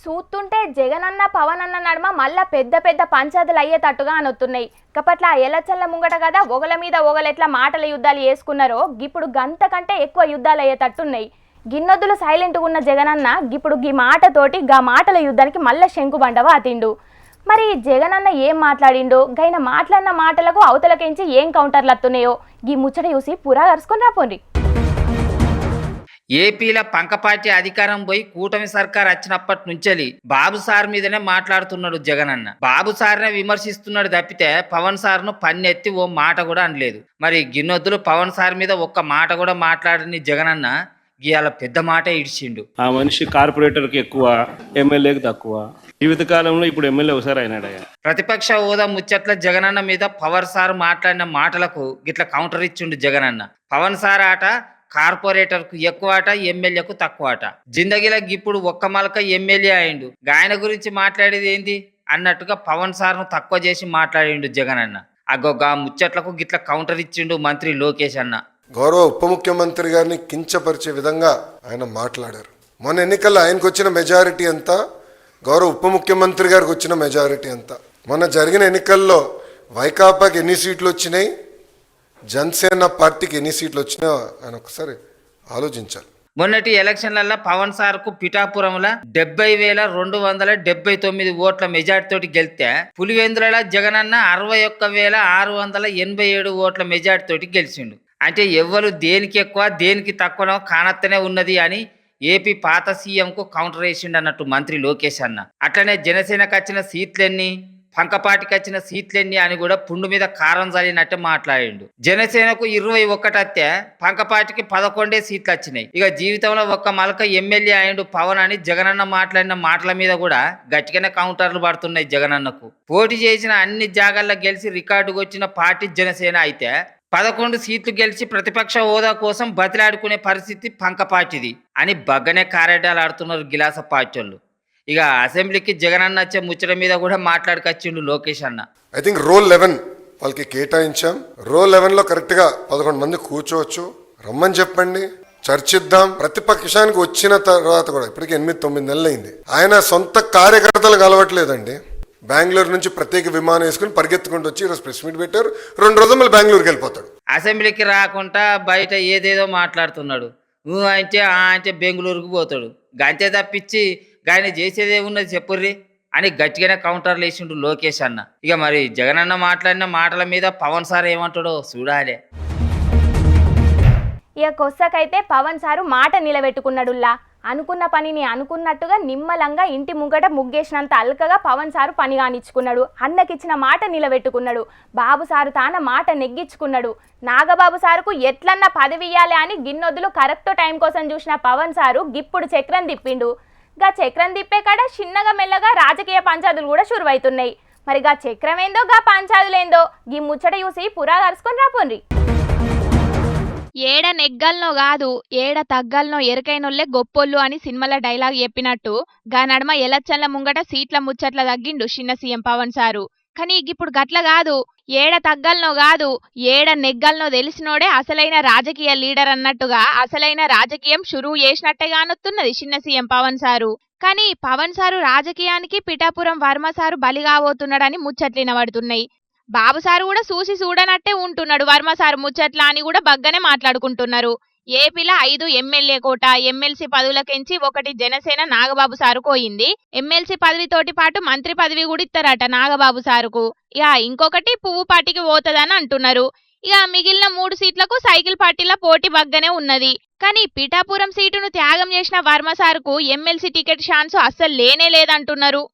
చూస్తుంటే జగనన్న పవన్ అన్న నడుమ మళ్ళా పెద్ద పెద్ద పంచాయతీలు అయ్యేటట్టుగా అనొత్తున్నాయి. కపట్ల ఎలచల్ల ముంగట కదా ఒగల మీద ఒగలెట్లా మాటల యుద్ధాలు చేసుకున్నారో ఇప్పుడు గంత కంటే ఎక్కువ యుద్ధాలు అయ్యేటట్టున్నాయి. గిన్నొద్దులు సైలెంట్గా ఉన్న జగనన్న ఇప్పుడు గీ మాటతోటి గా మాటల యుద్ధానికి మళ్ళా శంకుబండవ అతిండు. మరి జగనన్న ఏం మాట్లాడిండో గైన మాట్లాడిన మాటలకు అవతలకించి ఏం కౌంటర్లు అత్తున్నాయో గీ ముచ్చట చూసి పురా కరుసుకొని రాపోండి. ఏపీలో పంకపాటి అధికారం పోయి కూటమి సర్కార్ వచ్చినప్పటి నుంచి బాబు సార్ మీదనే మాట్లాడుతున్నాడు జగనన్న. బాబు సార్నే విమర్శిస్తున్నాడు తప్పితే పవన్ సార్ను పన్నెత్తి ఓ మాట కూడా అనలేదు. మరి గిన్నొద్దులు పవన్ సార్ మీద ఒక్క మాట కూడా మాట్లాడని జగనన్న గీయాల పెద్ద మాట ఇడిచిండు. ఆ మనిషి కార్పొరేటర్కి ఎక్కువ, ఎమ్మెల్యేకి తక్కువ. జీవితకాలంలో ఇప్పుడు ఎమ్మెల్యే ఒకసారి అయినాడయ్యా. ప్రతిపక్ష హోదా ముచ్చట్ల జగనన్న మీద పవర్ సార్ మాట్లాడిన మాటలకు గిట్ల కౌంటర్ ఇచ్చిండు జగనన్న. పవన్ సార్ ఆట కార్పొరేటర్కు ఎక్కువ ఆట, ఎమ్మెల్యేకు తక్కువ ఆట. జిందగీలో ఇప్పుడు ఒక్క మలక ఎమ్మెల్యే అయిండు, గాయన గురించి మాట్లాడేది ఏంది అన్నట్టుగా పవన్ సార్ను తక్కువ చేసి మాట్లాడిండు జగనన్న. అగొగా ముచ్చట్లకు గిట్ల కౌంటర్ ఇచ్చిండు మంత్రి లోకేష్ అన్న. గౌరవ ఉప ముఖ్యమంత్రి గారిని కించపరిచే విధంగా ఆయన మాట్లాడారు. మొన్న ఎన్నికల్లో ఆయనకు వచ్చిన మెజారిటీ ఎంత, గౌరవ ఉప ముఖ్యమంత్రి గారికి వచ్చిన మెజారిటీ ఎంత? మొన్న జరిగిన ఎన్నికల్లో వైకాపాకి ఎన్ని సీట్లు వచ్చినాయి, జనసేన పార్టీకి ఎన్ని సీట్లు వచ్చినా ఆయన ఒకసారి ఆలోచించాలి. మొన్నటి ఎలక్షన్లలో పవన్ సార్కు పిఠాపురంలో 70,279 ఓట్ల మెజార్టీ తోటి గెలిస్తే పులివెందులలో జగనన్న 61,687 ఓట్ల మెజార్టీ తోటి గెలిచిండు. అంటే ఎవ్వరు దేనికి ఎక్కువ దేనికి తక్కువనో కానత్తనే ఉన్నది అని ఏపీ పాత సీఎంకు కౌంటర్ వేసిండు అన్నట్టు మంత్రి లోకేష్ అన్న. అట్లనే జనసేనకు వచ్చిన సీట్లెన్ని, పంకపాటికి వచ్చిన సీట్లెన్ని అని కూడా పుండు మీద కారం చల్లినట్టు మాట్లాడిండు. జనసేనకు 21 వస్తే పంకపాటికి 11 సీట్లు వచ్చినాయి. ఇక జీవితంలో ఒక్క మలక ఎమ్మెల్యే అయిండు పవన్ అని జగనన్న మాట్లాడిన మాటల మీద కూడా గట్టిగానే కౌంటర్లు పడుతున్నాయి జగనన్నకు. పోటీ చేసిన అన్ని జాగాల్లో గెలిచి రికార్డు వచ్చిన పార్టీ జనసేన అయితే 11 సీట్లు గెలిచి ప్రతిపక్ష హోదా కోసం బతిలాడుకునే పరిస్థితి పంకపాటిది అని బగ్గనే కారెడ్డాలు ఆడుతున్నారు గిలాస పార్టీ వాళ్ళు. ఇక అసెంబ్లీకి జగనన్న వచ్చే ముచ్చట మీద కూడా మాట్లాడుకొచ్చిండు లోకేష్ అన్న. ఐ థింక్ రోల్ 11 వాళ్ళకి కేటాయించాం. రోల్ 11లో కరెక్ట్గా 11 మంది కూర్చోవచ్చు, రమ్మని చెప్పండి, చర్చిద్దాం. ప్రతిపక్షానికి వచ్చిన తర్వాత కూడా ఇప్పటికి 8-9 నెలలు అయింది. ఆయన సొంత కార్యకర్తలు కలవట్లేదండి. బెంగళూరు నుంచి ప్రత్యేక విమానం వేసుకుని పరిగెత్తుకుంటూ వచ్చి ఈరోజు ప్రెస్ మీట్ పెట్టారు. 2 రోజులు మళ్ళీ బెంగళూరుకి వెళ్ళిపోతాడు. అసెంబ్లీకి రాకుండా బయట ఏదేదో మాట్లాడుతున్నాడు. అంటే బెంగళూరుకు పోతాడు. గంతే తప్పించి గాయన చేసేదే ఉన్నది చెప్పుర్రి అని గట్టిగానే కౌంటర్లు వేసిండు లోకేష్ అన్న. ఇక మరి జగనన్న మాట్లాడిన మాటల మీద పవన్ సార్ ఏమంటాడో చూడాలి. ఇక కొස්සకైతే పవన్ సారు మాట నిలబెట్టుకున్నాడుల్లా. అనుకున్న పనిని అనుకున్నట్టుగా నిమ్మలంగా ఇంటి ముంగట ముగ్గేసినంత అల్కగా పవన్ సారు పని కానిచ్చుకున్నాడు. అన్నకిచ్చిన మాట నిలబెట్టుకున్నాడు. బాబు సారు తాన మాట నెగ్గించుకున్నాడు. నాగబాబు సారుకు ఎట్లన్నా పదవి ఇయ్యాలి అని గిన్నొద్దులు కరెక్ట్ టైం కోసం చూసిన పవన్ సారు గిప్పుడు చక్రం తిప్పిండు. గా చక్రం తిప్పే కాడ చిన్నగా మెల్లగా రాజకీయ పంచాయతీలు కూడా షురువైతున్నాయి. మరి గా చక్రం ఏందో గా పంచాయతీలేందో గీ ముచ్చట చూసి పురా కరుసుకొని రాపోండ్రి. ఏడ నెగ్గల్నో కాదు ఏడ తగ్గల్నో ఎరకైనోళ్లే గొప్పోళ్ళు అని సినిమాల డైలాగ్ చెప్పినట్టు గా నడమ ఎలచ్చన్ల ముంగట సీట్ల ముచ్చట్ల తగ్గిండు చిన్న సీఎం పవన్ సారు. కానీ ఇప్పుడు గట్ల కాదు, ఏడ తగ్గల్నో కాదు ఏడ నెగ్గల్నో తెలిసినోడే అసలైన రాజకీయ లీడర్ అన్నట్టుగా అసలైన రాజకీయం షురువు చేసినట్టే కానొత్తున్నది చిన్న సీఎం పవన్ సారు. కానీ పవన్ సారు రాజకీయానికి పిఠాపురం వర్మ సారు బలి కాబోతున్నాడని ముచ్చట్లినబడుతున్నాయి. బాబు సారు కూడా చూడనట్టే ఉంటున్నాడు వర్మ సారు ముచ్చట్ల అని కూడా బగ్గనే మాట్లాడుకుంటున్నారు. ఏపీలో 5 ఎమ్మెల్యే కోట, ఎమ్మెల్సీ పదవులకెంచి 1 జనసేన నాగబాబు సారు కోయింది. ఎమ్మెల్సీ పదవితోటి పాటు మంత్రి పదవి కూడా ఇస్తారట నాగబాబు సారుకు. ఇక ఇంకొకటి పువ్వు పార్టీకి పోతుందని అంటున్నారు. ఇక మిగిలిన 3 సీట్లకు సైకిల్ పార్టీల పోటీ బగ్గనే ఉన్నది. కానీ పిఠాపురం సీటును త్యాగం చేసిన వర్మ సారుకు ఎమ్మెల్సీ టికెట్ ఛాన్స్ అస్సలు లేనే లేదంటున్నారు.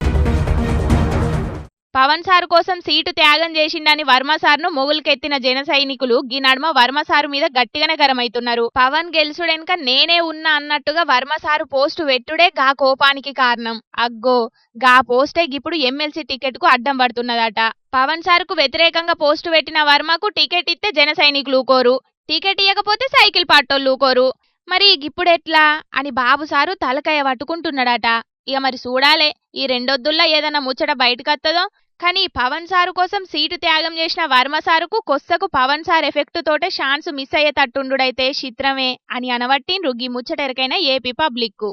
పవన్ సారు కోసం సీటు త్యాగం చేసిండని వర్మ సార్ను మొగులకెత్తిన జన సైనికులు గీ నడుమ వర్మ సారు మీద గట్టిగానే గరమైతున్నారు. పవన్ గెలుసుడెనక నేనే ఉన్నా అన్నట్టుగా వర్మ సారు పోస్టు వెట్టుడే గా కోపానికి కారణం. అగ్గో గా పోస్టే ఇప్పుడు ఎమ్మెల్సీ టికెట్ కు అడ్డం పడుతున్నదట. పవన్ సారుకు వ్యతిరేకంగా పోస్టు పెట్టిన వర్మకు టికెట్ ఇస్తే జన సైనికులు ఊకోరు, టికెట్ ఇవ్వకపోతే సైకిల్ పాటోళ్ళు ఊకోరు. మరి ఇప్పుడెట్లా అని బాబు సారు తలకాయ పట్టుకుంటున్నాడట. ఇక మరి చూడాలే ఈ రెండొద్దుల్లో ఏదన్నా ముచ్చట బయటకత్తదో. కానీ పవన్ సారు కోసం సీటు త్యాగం చేసిన వర్మ సారుకు కొස්සకు పవన్ సార్ ఎఫెక్ట్ తోటే ఛాన్స్ మిస్ అయ్యేటట్టుండుడైతే చిత్రమే అని అనవట్టిండ్రు గీ ముచ్చటెరకైన ఏపీ పబ్లిక్.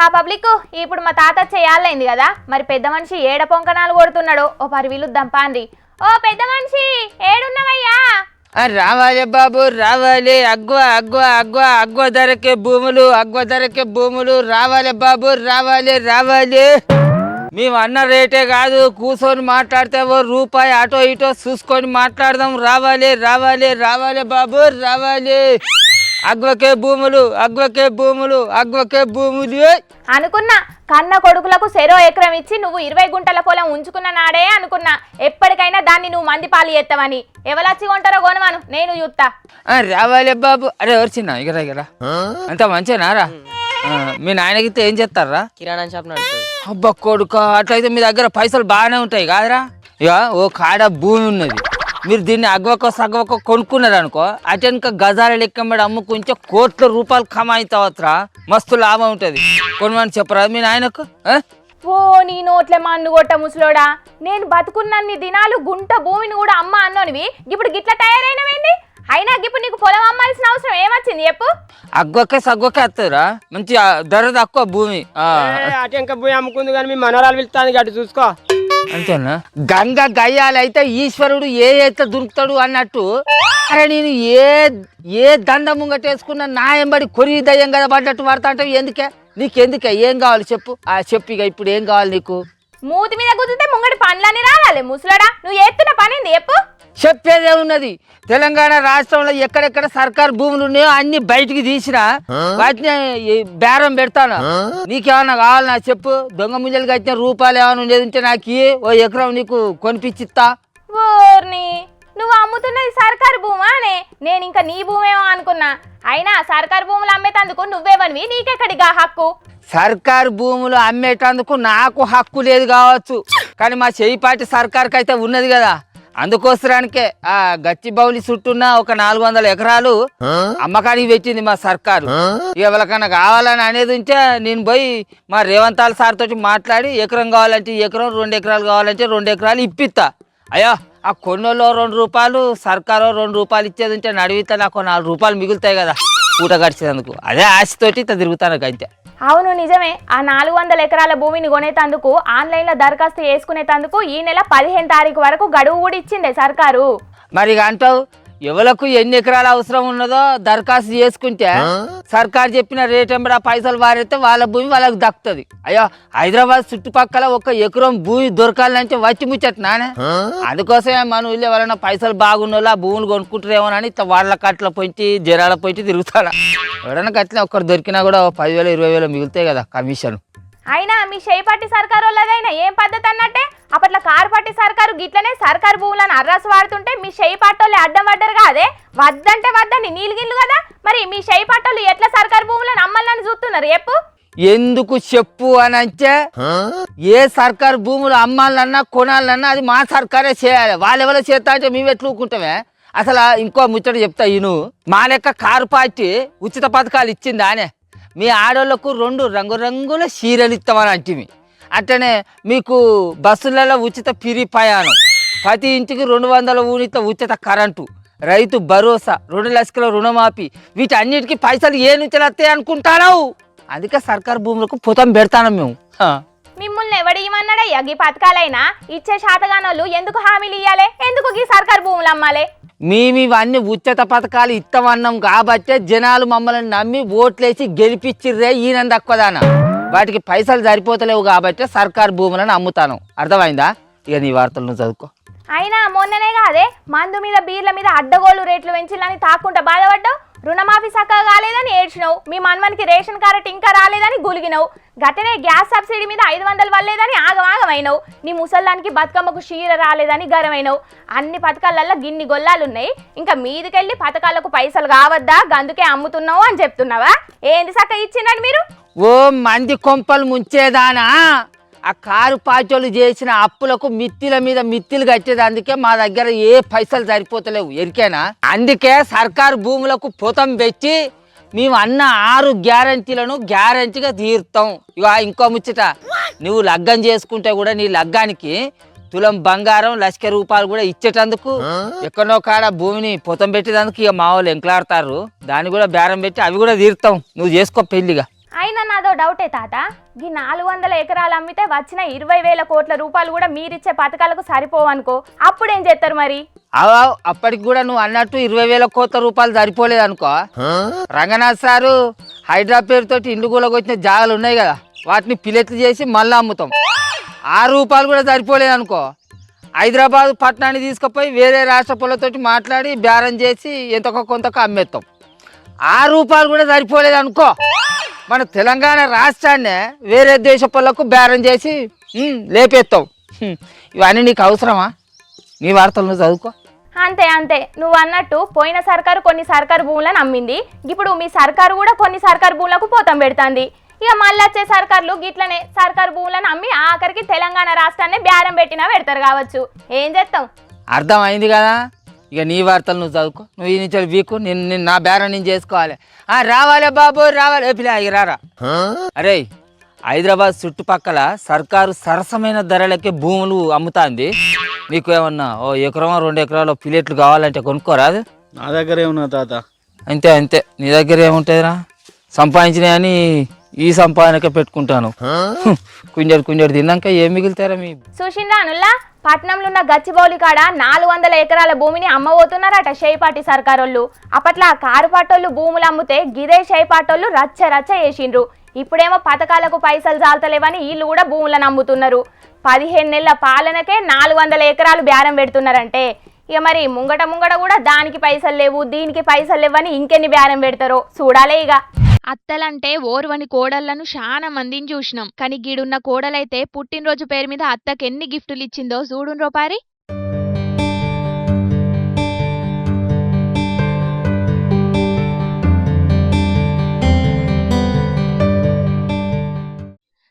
హా పబ్లిక్ ఇప్పుడు మా తాత చేయాలైంది కదా మరి పెద్ద మనిషి ఏడ పొంకనాలు కొడుతున్నాడో ఓ పరి విలుద్దాం పాండ్రి. ఓ పెద్ద మనిషి ఏడున్నావయ్యా? రావాలి బాబు రావాలి, అగ్వ ధరకే భూములు రావాలి బాబు రావాలి. మేము అన్న రేటే కాదు, కూర్చొని మాట్లాడితే ఓ రూపాయి అటో ఇటో చూసుకొని మాట్లాడదాం. రావాలి బాబు రావాలి. అగ్వకే భూములు. అనుకున్నా కన్న కొడుకులకు సెరో ఎకరం ఇచ్చి నువ్వు 20 గుంటల పొలం ఉంచుకున్న నాడే అనుకున్నా ఎప్పటికైనా దాన్ని నువ్వు మంది పాలు ఎత్తవని. ఎవరొచ్చి కొంటారో కొనవాను, నేను చూస్తా. రావాలి బాబు. అరే వచ్చినా ఇగరా అంత మంచినారా? మీ నాయనకితే ఏం చేస్తారా? కిరాణా షాప్ నడుస్తుంది. అబ్బా కొడుక, అట్లయితే మీ దగ్గర పైసలు బాగానే ఉంటాయి కాదురా? ఇక ఓ కాడ భూమి ఉన్నది, మీరు దీన్ని అగ్వకో కొనుక్కున్నారు అనుకో, అటెనక గజాల లెక్కమ్మడి అమ్ముకుంటే కోట్ల రూపాయలు కమాయితావత్రా, మస్తు లాభం ఉంటుంది. కొనమని చెప్పరా మీ నాయనకు? ఓ నీ నోట్లే మన్ను కొట్ట ముసలోడా, నేను బతుకున్నన్ని దినాలు గుంట భూమిని కూడా అమ్మ అన్నోనివి, ఇప్పుడు గిట్ల తయారైనవేంది? అయినా ఇప్పుడు నీకు పొలం అమ్మాల్సిన అవసరం ఏమొచ్చింది చెప్పు? అగ్వకే వస్తుందిరా, మంచి ధర తక్కువ భూమి. అటు ఇంకా భూమి అమ్ముకుంది కానీ మీ మనవరాలు వెళ్తాను అటు చూసుకో. అంతేనా? గంగ గయ్యాలైతే ఈశ్వరుడు ఎట్లా దొరుకుతాడు అన్నట్టు, అరే నేను ఏ దండ ముంగటేసుకున్నా నా ఎంబడి కొరి దయ్యం కదా పడ్డట్టు పడతా అంటే నీకెందుకే ఏం కావాలి చెప్పు? చెప్పు ఇక ఇప్పుడు ఏం కావాలి నీకు? మూతి మీద కుదిరితే ముంగడి పండ్లన్నీ రావాలి ముసలోడా, నువ్వు ఎత్తున పనింది చెప్పు. చెప్పేదే ఉన్నది, తెలంగాణ రాష్ట్రంలో ఎక్కడెక్కడ సర్కారు భూములు ఉన్నాయో అన్ని బయటికి తీసినా వాటిని బేరం పెడతాను. నీకేమన్నా కావాలన్నా చెప్పు. దొంగ ముంజలు కట్టిన రూపాయలు ఏమైనా ఉండేది ఉంటే నాకు ఓ ఎకరం నీకు కొనిపించిస్తా. ఓర్ని, నువ్వు అమ్ముతున్నది సర్కారు భూమానే, నేను ఇంకా నీ భూమేమో అనుకున్నా. అయినా సర్కారు భూములు అమ్మేటందుకు నువ్వేవనివి, నీకెక్కడిగా హక్కు? సర్కారు భూములు అమ్మేటందుకు నాకు హక్కు లేదు కావచ్చు, కానీ మా చేయిపాటి సర్కారుకి అయితే ఉన్నది కదా. అందుకోసరానికే ఆ గచ్చిబౌలి చుట్టూన్న ఒక 400 ఎకరాలు అమ్మకానికి పెట్టింది మా సర్కారు. ఎవరికన్నా కావాలని అనేది ఉంటే నేను పోయి మా రేవంతాల సార్ తోటి మాట్లాడి ఎకరం కావాలంటే ఎకరం, 2 ఎకరాలు కావాలంటే 2 ఎకరాలు ఇప్పిస్తా. అయ్యో ఆ కొన్నోళ్ళు 2 రూపాయలు, సర్కారు 2 రూపాయలు ఇచ్చేది ఉంటే నడివితే నాకు 4 రూపాయలు మిగులుతాయి కదా పూట గడిచేందుకు. అదే ఆశతోటి ఇట్లా తిరుగుతాను అంతే. అవును నిజమే, ఆ 400 ఎకరాల భూమిని కొనేటందుకు ఆన్లైన్లో దరఖాస్తు చేసుకునేటందుకు ఈ నెల 15 తారీఖు వరకు గడువు కూడా ఇచ్చిందే సర్కారు. మరి ఇక అంటావు ఎవరికి ఎన్ని ఎకరాలు అవసరం ఉన్నదో దరఖాస్తు చేసుకుంటే సర్కారు చెప్పిన రేట్ ఎంబడి ఆ పైసలు వారైతే వాళ్ళ భూమి వాళ్ళకి దక్కుతుంది. అయ్యో హైదరాబాద్ చుట్టుపక్కల 1 ఎకరం భూమి దొరకాలంటే వచ్చి ముచ్చట నానే. అందుకోసమే మన ఊళ్ళో ఎవరైనా పైసలు బాగున్నోళ్ళు ఆ భూములు కొనుక్కుంటారేమోనని వాళ్ళ కట్ల పోయి జనాల పోయి తిరుగుతాడా. ఎవరైనా కట్టిన ఒక్కరు దొరికినా కూడా 10,000 20,000 మిగులుతాయి కదా కమిషన్. అయినా మీ షేపాటి సర్కారు వాళ్ళదైనా ఏం పద్ధతి అన్నట్టే, అప్పట్లో కారుపాటి సర్కారు గిట్లనే సర్కారు భూములను అర్రాసు వాడుతుంటే మీ షేపాటోళ్ళు అడ్డం పడ్డారు కాదే, వద్దంటే వద్దని నీళ్ళగిల్లు కదా. మరి మీ షేపాటోళ్ళు ఎట్లా సర్కారు భూములను అమ్మాలని చూస్తున్నారు చెప్పు? ఎందుకు చెప్పు అని అంటే, ఏ సర్కారు భూములు అమ్మాలన్నా కొనాలన్నా అది మా సర్కారే చేయాలి. వాళ్ళెవరో చేస్తా అంటే మేము ఎట్లా ఊరుకుంటామే? అసలు ఇంకో ముచ్చట చెప్తా ఇను. మా లెక్క కారు పార్టీ ఉచిత పథకాలు ఇచ్చింది ఆనే. మీ ఆడోళ్లకు 2 రంగురంగుల చీరలు ఇస్తామని అంటివి. అట్లనే మీకు బస్సులలో ఉచిత పిరి ప్రయాణం, ప్రతి ఇంటికి 200 యూనిట్ల ఉచిత కరెంటు, రైతు భరోసా, 2 లక్షల రుణమాఫీ, వీటన్నిటికీ పైసలు ఏ నుంచి వస్తాయి అనుకుంటాను. అందుకే సర్కారు భూములకు పుతం పెడతాను మేము. మిమ్మల్ని ఎవడు ఇవ్వన్నాడయ్యా ఈ పథకాలైనా? ఇచ్చే శాతగానోళ్ళు ఎందుకు హామీలు ఇవ్వాలి? ఎందుకు ఈ సర్కారు భూములు అమ్మాలి? మేము ఇవన్నీ ఉచిత పథకాలు ఇస్తామన్నాం కాబట్టే జనాలు మమ్మల్ని నమ్మి ఓట్లేసి గెలిపించిర్రే ఈయన తక్కువదానా. వాటికి పైసలు సరిపోతలేవు కాబట్టి సర్కారు భూములను అమ్ముతాను. అర్థమైందా? ఇక నీ వార్తలను చదువుకో. అయినా మొన్ననే కాదే మందు మీద బీర్ల మీద అడ్డగోలు రేట్లు పెంచాలని తాకుంటా బాధపడ్డావు. రుణమాఫీ చక్కగా కాలేదని ఏడ్చినావు. మీ మన్మనికి రేషన్ కార్డు ఇంకా రాలేదని గులిగినావు. గట్టనే గ్యాస్ సబ్సిడీ మీద 500 వల్లేదని ఆగమాగమైనావు. నీ ముసల్లానికి బతుకమ్మకు చీర రాలేదని గరమైనావు. అన్ని పథకాలల్లో గిన్ని గొల్లాలున్నాయి. ఇంకా మీదికెళ్ళి పథకాలకు పైసలు కావద్దా, గందుకే అమ్ముతున్నావు అని చెప్తున్నావా? ఏంది చక్క ఇచ్చిందని మీరు? ఓ మంది కొంపలు ముంచేదానా? ఆ కారు పాచోళ్ళు చేసిన అప్పులకు మిత్తిల మీద మిత్తిలు కట్టేది. అందుకే మా దగ్గర ఏ పైసలు సరిపోతలేవు ఎరికేనా. అందుకే సర్కారు భూములకు పుతం పెట్టి మేము అన్న 6 గ్యారంటీలను గ్యారంటీగా తీరుతాం. ఇక ఇంకో ముచ్చట, నువ్వు లగ్గం చేసుకుంటే కూడా నీ లగ్గానికి తులం బంగారం 1,00,000 రూపాయలు కూడా ఇచ్చేటందుకు ఎక్కడో కాడ భూమిని పుతం పెట్టేందుకు ఇక మా వాళ్ళు ఎంకలాడతారు. దాన్ని కూడా బేరం పెట్టి అవి కూడా తీరుతాం. నువ్వు చేసుకో పెళ్లిగా. అయినా నాదో డౌటే తాత, ఈ 400 ఎకరాలు అమ్మితే వచ్చిన 20,000 కోట్ల రూపాయలు కూడా మీరిచ్చే పథకాలకు సరిపోవనుకో, అప్పుడేం చేస్తారు మరి? అప్పటికి కూడా నువ్వు అన్నట్టు 20,000 కోట్ల రూపాయలు సరిపోలేదు అనుకో. రంగనాథ్ సారు హైదరాబాద్ పేరుతోటి ఇండ్లు కూలగొచ్చిన జాగాలు ఉన్నాయి కదా, వాటిని పిలెట్లు చేసి మళ్ళీ అమ్ముతాం. 6 రూపాయలు కూడా సరిపోలేదు అనుకో, హైదరాబాద్ పట్టణాన్ని తీసుకుపోయి వేరే రాష్ట్ర పొలతోటి మాట్లాడి బేరం చేసి ఎంతకో కొంతకు అమ్మేస్తాం. 6 రూపాయలు కూడా సరిపోలేదు అనుకో, మన తెలంగాణ రాష్ట్రాన్నే వేరే దేశ పొలకు బేరం చేసి లేపేస్తాం. ఇవన్నీ నీకు అవసరమా? నీ వార్తలు నువ్వు చదువుకో. అంతే అంతే, నువ్వు అన్నట్టు పోయిన సర్కారు కొన్ని సర్కారు భూములను అమ్మింది, ఇప్పుడు మీ సర్కారు కూడా కొన్ని సర్కారు భూములకు పోతం పెడుతుంది. ఇక మళ్ళీ వచ్చే సర్కార్లు గిట్లనే సర్కారు భూములను అమ్మి ఆఖరికి తెలంగాణ రాష్ట్రాన్ని బేరం పెట్టినా పెడతారు కావచ్చు. ఏం చేస్తాం? అర్థం అయింది కదా, ఇక నీ వార్తలు నువ్వు చదువుకో. నువ్వు ఈ నుంచి వీకు నేను నా బేరం నేను చేసుకోవాలి. రావాలే బాబు రావాలి, పిల్ల రారా. అరే, హైదరాబాద్ చుట్టుపక్కల సర్కారు సరసమైన ధరలకే భూములు అమ్ముతాంది. నీకు ఏమన్నా 1 ఎకరం 2 ఎకరాలు పిల్లెట్లు కావాలంటే కొనుక్కోరాదు. నా దగ్గర ఏమన్నా తాత? అంతే అంతే, నీ దగ్గర ఏముంటుందిరా? సంపాదించినాయని ఈ సంపాదనకే పెట్టుకుంటాను. కుంజడు తిన్నాక ఏం మిగులుతారా మీ? చూసిందా అనుల్లా, పట్నంలో ఉన్న గచ్చిబౌలి కాడ 400 ఎకరాల భూమిని అమ్మబోతున్నారట షేపాటి సర్కారోళ్ళు. అప్పట్లో ఆ కారుపాటోళ్ళు భూములు అమ్ముతే గిదే షేపాటోళ్ళు రచ్చ రచ్చ చేసిండ్రు. ఇప్పుడేమో పథకాలకు పైసలు జాలతలేవని వీళ్ళు కూడా భూములను అమ్ముతున్నారు. 15 నెలల పాలనకే 400 ఎకరాలు బేరం పెడుతున్నారంటే ఇక మరి ముంగట కూడా దానికి పైసలు లేవు దీనికి పైసలు లేవని ఇంకెన్ని బేరం పెడతారో చూడాలే. ఇక అత్తలంటే ఓర్వని కోడళ్లను చాలా మందిని చూసినాం, కానీ గీడున్న కోడలైతే పుట్టినరోజు పేరు మీద అత్తకి ఎన్ని గిఫ్టులు ఇచ్చిందో చూడుండ్రో పారి.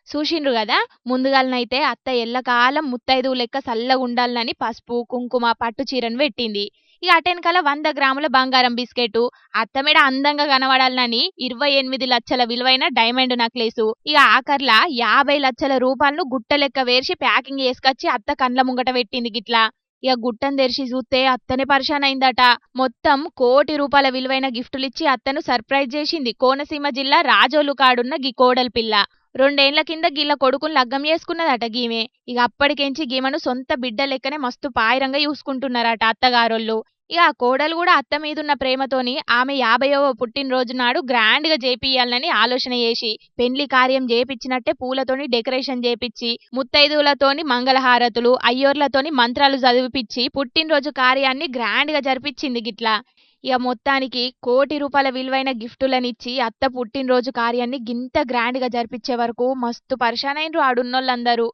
చూసిండ్రు కదా, ముందుగాలనైతే అత్త ఎల్లకాలం ముత్తైదు లెక్క సల్లగుండాలని పసుపు కుంకుమ పట్టు చీరను పెట్టింది. ఇక అటెనకాల 100 గ్రాముల బంగారం బిస్కెట్, అత్తమేడ అందంగా కనబడాలని 28 లక్షల విలువైన డైమండ్ నక్లేసు, ఇక ఆఖర్ల 50 లక్షల రూపాయలను గుట్ట లెక్క వేర్చి ప్యాకింగ్ చేసుకొచ్చి అత్త కండ్ల ముంగట పెట్టింది గిట్లా. ఇక గుట్టను తెరిచి చూస్తే అత్తనే పరిశాన్ అయిందట. మొత్తం 1 కోటి రూపాయల విలువైన గిఫ్టులిచ్చి అత్తను సర్ప్రైజ్ చేసింది కోనసీమ జిల్లా రాజోలు కాడున్న గీ కోడలి పిల్ల. 2 ఏళ్ల కింద గీళ్ళ కొడుకుని లగ్గం చేసుకున్నదట గీమె. ఇక అప్పటికెంచి గీమను సొంత బిడ్డ లెక్కనే మస్తు పాయిరంగా చూసుకుంటున్నారట అత్తగారోళ్ళు. ఇక ఆ కోడలు కూడా అత్త మీదున్న ప్రేమతోని ఆమె 50వ పుట్టినరోజు నాడు గ్రాండ్ గా చేపియాలని ఆలోచన చేసి పెండ్లి కార్యం చేపించినట్టే పూలతోని డెకరేషన్ చేపించి ముత్తైదువులతోని మంగళహారతులు అయ్యోర్లతోని మంత్రాలు చదివిపించి పుట్టినరోజు కార్యాన్ని గ్రాండ్ గా జరిపించింది గిట్లా. ఇక మొత్తానికి 1 కోటి రూపాయల విలువైన గిఫ్టులనిచ్చి అత్త పుట్టినరోజు కార్యాన్ని గింత గ్రాండ్ గా జరిపించే వరకు మస్తు పరిశానైనరు ఆడున్నోళ్ళందరూ.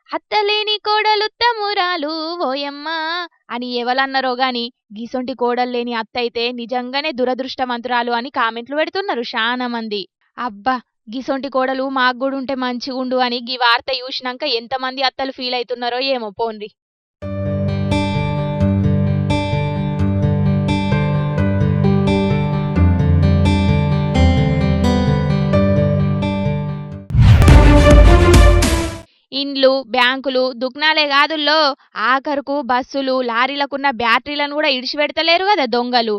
అత్తలేని కోడలుత్తమురాలు ఓయమ్మా అని ఎవలన్నారో గాని గీసొంటి కోడలు లేని అత్త అయితే నిజంగానే దురదృష్టవంతురాలు అని కామెంట్లు పెడుతున్నారు చాలా మంది. అబ్బా, గీసొంటి కోడలు మాకు కూడా ఉంటే మంచిగుండు అని గీ వార్త చూసినాక ఎంతమంది అత్తలు ఫీల్ అవుతున్నారో ఏమో పోన్రి. ఇండ్లు బ్యాంకులు దుకాణాలే కాదుల్లో ఆఖరుకు బస్సులు లారీలకున్న బ్యాటరీలను కూడా ఇడిచిపెడతలేరు కదా దొంగలు.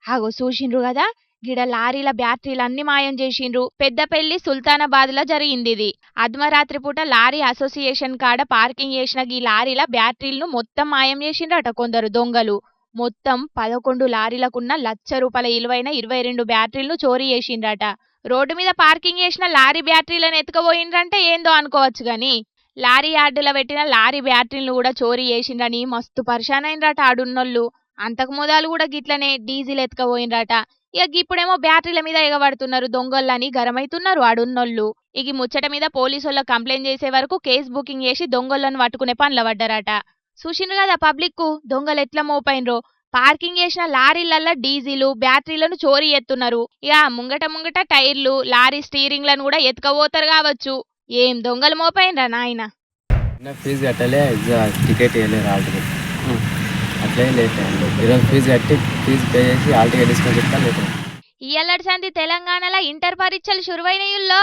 ఆగో చూసిండ్రు కదా, గిడ లారీల బ్యాటరీలన్నీ మాయం చేసిండ్రు. పెద్దపల్లి సుల్తానాబాద్ లో జరిగింది ఇది. అర్ధరాత్రి పూట లారీ అసోసియేషన్ కాడ పార్కింగ్ చేసిన ఈ లారీల బ్యాటరీలను మొత్తం మాయం చేసిండ్రట కొందరు దొంగలు. మొత్తం 11 లారీలకున్న ₹1,00,000 విలువైన 22 బ్యాటరీలను చోరీ చేసిండ్రట. రోడ్డు మీద పార్కింగ్ చేసిన లారీ బ్యాటరీలను ఎత్తుకుపోయిండ్రంటే ఏందో అనుకోవచ్చు గాని లారీ యార్డులో పెట్టిన లారీ బ్యాటరీలను కూడా చోరీ చేసిండ్రని మస్తు పరిశానైనరట ఆడున్నోళ్ళు. అంతకు మొదలు కూడా గిట్లనే డీజిల్ ఎత్తుకపోయినరట. ఇక ఇప్పుడేమో బ్యాటరీల మీద ఎగబడుతున్నారు దొంగలని గరమైతున్నారు ఆడున్నోళ్ళు. ఇక ముచ్చట మీద పోలీసుల్లో కంప్లైంట్ చేసే వరకు కేసు బుకింగ్ చేసి దొంగలను పట్టుకునే పనుల పడ్డారట. చూసిండ్రు కదా పబ్లిక్ దొంగలు ఎట్లా మోపైనరో. పార్కింగ్ చేసిన లారీలల్లో డీజిల్ బ్యాటరీలను చోరీ ఎత్తున్నారు. ఇక ముంగట టైర్లు లారీ స్టీరింగ్లను కూడా ఎత్తుకపోతారు కావచ్చు. ఏం దొంగలు మోపైనరా నాయన. ఫీజు కట్టలే, టికెట్ వేయలేదు హాల్ టికెట్. అట్లేం లేట్ అయింది. ఈరోజు ఫీజు కట్టి ఫీజు పే చేసి హాల్ టికెట్ తీసుకొని చెప్తాను లేట్. ఇయ్యల్లడి సంది తెలంగాణలో ఇంటర్ పరీక్షలు శురువైనయుల్లో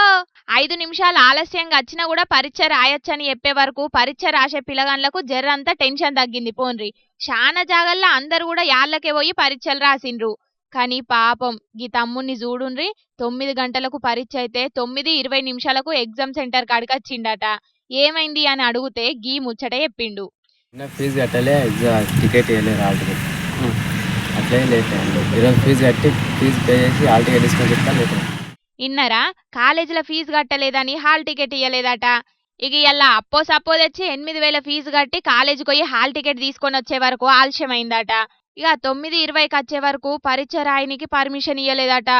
5 నిమిషాలు ఆలస్యంగా వచ్చినా కూడా పరీక్ష రాయొచ్చని చెప్పే వరకు పరీక్ష రాసే పిల్లగాన్లకు జర్రంతా టెన్షన్ తగ్గింది పోన్రి. చాలా జాగల్లో అందరు కూడా యాళ్ళకే పోయి పరీక్షలు రాసిండ్రు. కానీ పాపం గీ తమ్ముణ్ణి చూడుండ్రి 9 గంటలకు పరీక్ష అయితే 9:20 నిమిషాలకు ఎగ్జామ్ సెంటర్ కాడికి వచ్చిండట. ఏమైంది అని అడిగితే గీ ముచ్చట చెప్పిండు. ఫీజు కట్టలే ఎగ్జామ్ టికెట్ ఇవ్వలేరు హాల్ టికెట్. అట్లే లేట్ అయింది. ఈరోజు ఫీజు కట్టి ఫీజు పే చేసి హాల్ టికెట్ తీసుకొని చెప్తా లేట్ అయింది. ఇన్నరా కాలేజీలో ఫీజు కట్టలేదని హాల్ టికెట్ ఇయ్యలేదట. ఇక ఇలా అప్పో సప్పో తెచ్చి 8,000 ఫీజు కట్టి కాలేజీకి పోయి హాల్ టికెట్ తీసుకొని వచ్చే వరకు ఆలస్యమైందట. ఇక 9:20కి వచ్చే వరకు పరీక్ష రాయనికి పర్మిషన్ ఇయ్యలేదట.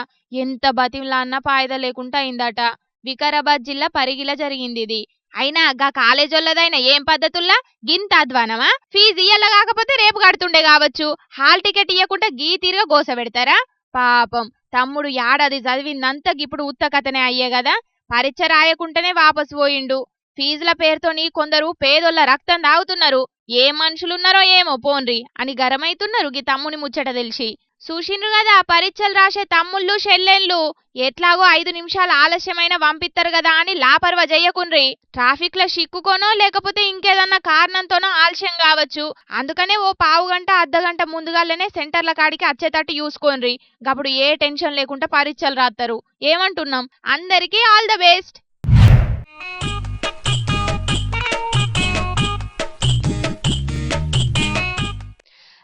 ఎంత బతిమలా అన్న పాయద లేకుండా అయిందట. వికారాబాద్ జిల్లా పరిగిలా జరిగింది ఇది. అయినా గా కాలేజోళ్ళదైనా ఏం పద్ధతుల్లా గింత అధ్వానమా? ఫీజు ఇయ్యాల కాకపోతే రేపు కడుతుండే కావచ్చు, హాల్ టికెట్ ఇయ్యకుండా గీ తీరుగా గోస పెడతారా? పాపం తమ్ముడు ఏడాది చదివిందంతా ఇప్పుడు ఉత్త కథనే అయ్యే కదా. పరీక్ష రాయకుంటేనే వాపసు పోయిండు. ఫీజుల పేరుతోని కొందరు పేదోళ్ళ రక్తం తాగుతున్నారు. ఏ మనుషులున్నారో ఏమో పోన్రి అని గరమైతున్నారు గీ తమ్ముని ముచ్చట తెలిసి. చూసిండ్రు కదా పరీక్షలు రాసే తమ్ముళ్ళు చెల్లెళ్ళు ఎట్లాగో 5 నిమిషాలు ఆలస్యమైన పంపిస్తారు కదా అని లాపర్వ చెయ్యకుండ్రి. ట్రాఫిక్ లో చిక్కుకోనో లేకపోతే ఇంకేదన్నా కారణంతోనో ఆలస్యం కావచ్చు. అందుకనే ఓ పావు గంట అర్ధగంట ముందుగానే సెంటర్ల కాడికి వచ్చేటట్టు చూసుకోండ్రి. గప్పుడు ఏ టెన్షన్ లేకుండా పరీక్షలు రాస్తారు. ఏమంటున్నాం? అందరికీ ఆల్ ద బెస్ట్.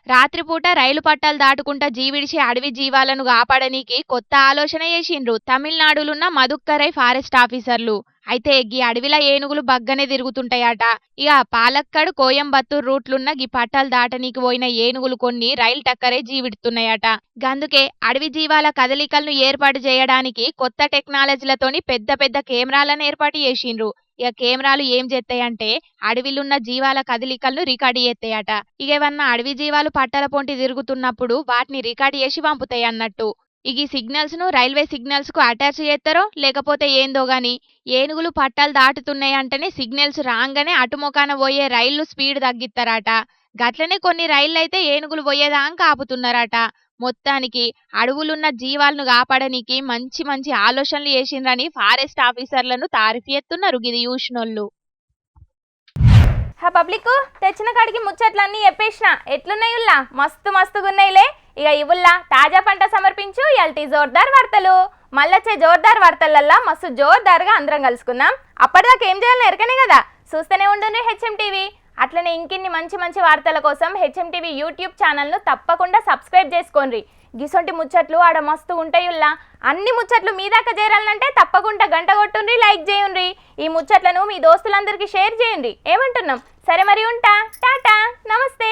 రాత్రిపూట రైలు పట్టాలు దాటుకుంటా జీవిడిచి అడవి జీవాలను కాపాడనీకి కొత్త ఆలోచన చేసిండ్రు తమిళనాడులున్న మదుక్కరై ఫారెస్ట్ ఆఫీసర్లు. అయితే గీ అడవిల ఏనుగులు బగ్గనే తిరుగుతుంటాయట. ఇక పాలక్కడ్ కోయంబత్తూర్ రూట్లున్న గీ పట్టాలు దాటనీకి పోయిన ఏనుగులు కొన్ని రైలు టక్కరే జీవిడుతున్నాయట. గందుకే అడవి జీవాల కదలికలను ఏర్పాటు చేయడానికి కొత్త టెక్నాలజీలతోని పెద్ద పెద్ద కెమెరాలను ఏర్పాటు చేసిండ్రు. ఇక కెమెరాలు ఏం చేస్తాయంటే అడవిలున్న జీవాల కదలికలను రికార్డు చేస్తాయట. ఇక ఏమన్నా అడవి జీవాలు పట్టాల పొంటి తిరుగుతున్నప్పుడు వాటిని రికార్డు చేసి పంపుతాయి అన్నట్టు. ఇక ఈ సిగ్నల్స్ ను రైల్వే సిగ్నల్స్ కు అటాచ్ చేస్తారో లేకపోతే ఏందో గాని ఏనుగులు పట్టాలు దాటుతున్నాయి అంటేనే సిగ్నల్స్ రాగానే అటుమొకాన పోయే రైళ్లు స్పీడ్ తగ్గిస్తారట. గట్లనే కొన్ని రైళ్లు అయితే ఏనుగులు పోయేదాకా ఆపుతున్నారట. మొత్తానికి అడవులున్న జీవాలను కాపాడనీకి మంచి మంచి ఆలోచనలు చేసిండ్రని ఫారెస్ట్ ఆఫీసర్లను తారీఫ్ చేస్తున్నారు గిది చూసినోళ్ళు. హా పబ్లిక్ తెచ్చిన కాడికి ముచ్చట్లన్నీ చెప్పేసిన ఎట్లున్నాయుల్లా మస్తు మస్తుగున్నాయిలే. ఇక ఇవుల్లా తాజా పంట సమర్పించు ఎల్టీ జోర్దార్ వార్తలు. మళ్ళొచ్చే జోర్దార్ వార్తలల్లా మస్తు జోర్దార్గా అందరం కలుసుకుందాం. అప్పటిదాకా ఏం చేయాలని ఎరకనే కదా, చూస్తూనే ఉండండి హెచ్ఎం టీవీ. అట్లనే ఇంకిన్ని మంచి మంచి వార్తల కోసం హెచ్ఎం టీవీ యూట్యూబ్ ఛానల్ను తప్పకుండా సబ్స్క్రైబ్ చేసుకోండి. గిసొంటి ముచ్చట్లు ఆడ మస్తు ఉంటాయుల్లా. అన్ని ముచ్చట్లు మీ దాకా చేరాలంటే తప్పకుండా గంట కొట్టుండ్రి, లైక్ చేయండి. ఈ ముచ్చట్లను మీ దోస్తులందరికీ షేర్ చేయండి. ఏమంటున్నాం? సరే మరి ఉంటా. టాటా, నమస్తే.